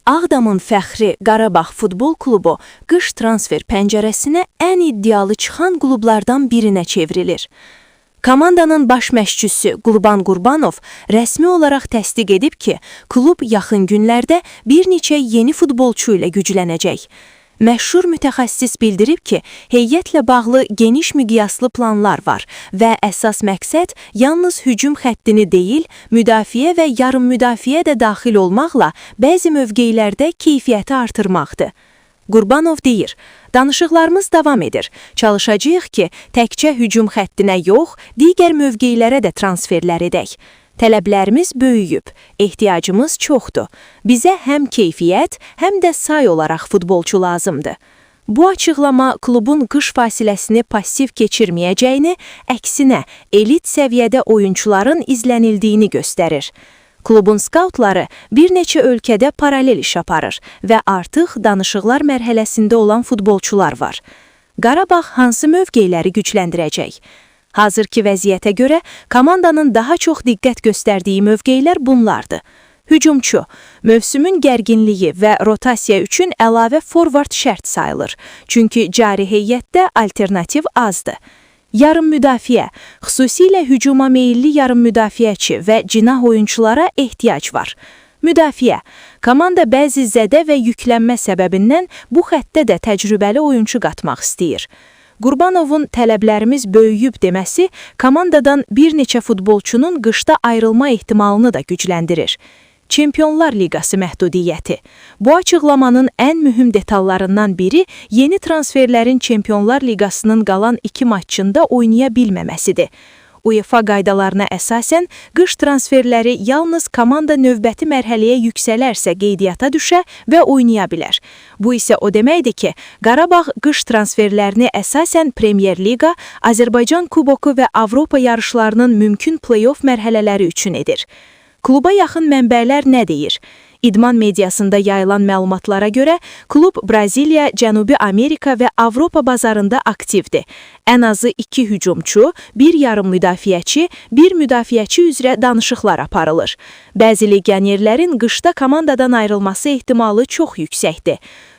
Ağdamın fəxri Qarabağ Futbol Klubu qış transfer pəncərəsinə ən iddialı çıxan klublardan birinə çevrilir. Komandanın baş məşqçisi Qurban Qurbanov rəsmi olaraq təsdiq edib ki, klub yaxın günlərdə bir neçə yeni futbolçu ilə güclənəcək. Məşhur mütəxəssis bildirib ki, heyətlə bağlı geniş miqyaslı planlar var və əsas məqsəd yalnız hücum xəttini deyil, müdafiə və yarım müdafiə də daxil olmaqla bəzi mövqelərdə keyfiyyəti artırmaqdır. Qurbanov deyir, danışıqlarımız davam edir. Çalışacağıq ki, təkcə hücum xəttinə yox, digər mövqelərə də transferlər edək. Tələblərimiz böyüyüb, ehtiyacımız çoxdur. Bizə həm keyfiyyət, həm də say olaraq futbolçu lazımdır. Bu açıqlama klubun qış fasiləsini passiv keçirməyəcəyini, əksinə elit səviyyədə oyunçuların izlənildiyini göstərir. Klubun skautları bir neçə ölkədə paralel iş aparır və artıq danışıqlar mərhələsində olan futbolçular var. Qarabağ hansı mövqeləri gücləndirəcək? Hazırki vəziyyətə görə komandanın daha çox diqqət göstərdiyi mövqelər bunlardır. Hücumçu, mövsümün gərginliyi və rotasiya üçün əlavə forvard şərt sayılır, çünki cari heyətdə alternativ azdır. Yarım müdafiə, xüsusilə hücuma meyilli yarım müdafiəçi və cinah oyunçulara ehtiyac var. Müdafiə, komanda bəzi zədə və yüklənmə səbəbindən bu xəttdə də təcrübəli oyunçu qatmaq istəyir. Qurbanovun tələblərimiz böyüyüb deməsi komandadan bir neçə futbolçunun qışda ayrılma ehtimalını da gücləndirir. Çempionlar Liqası məhdudiyyəti. Bu açıqlamanın ən mühüm detallarından biri yeni transferlərin Çempionlar Liqasının qalan 2 maçında oynaya bilməməsidir. UEFA qaydalarına əsasən qış transferləri yalnız komanda növbəti mərhələyə yüksələrsə qeydiyyata düşə və oynaya bilər. Bu isə o deməkdir ki, Qarabağ qış transferlərini əsasən Premier Liqa, Azərbaycan Kuboku və Avropa yarışlarının mümkün play-off mərhələləri üçün edir. Kluba yaxın mənbələr nə deyir? İdman mediasında yayılan məlumatlara görə, klub Braziliya, Cənubi Amerika və Avropa bazarında aktivdir. Ən azı 2 hücumçu, 1 yarım müdafiəçi, 1 müdafiəçi üzrə danışıqlar aparılır. Bəzi legionerlərin qışda komandadan ayrılması ehtimalı çox yüksəkdir.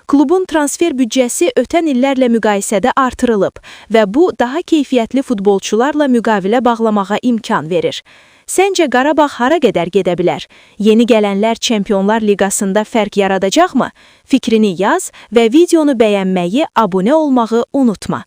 Klubun transfer büdcəsi ötən illərlə müqayisədə artırılıb və bu daha keyfiyyətli futbolçularla müqavilə bağlamağa imkan verir. Səncə Qarabağ hara qədər gedə bilər? Yeni gələnlər Çempionlar Liqasında fərq yaradacaqmı? Fikrini yaz və videonu bəyənməyi, abunə olmağı unutma.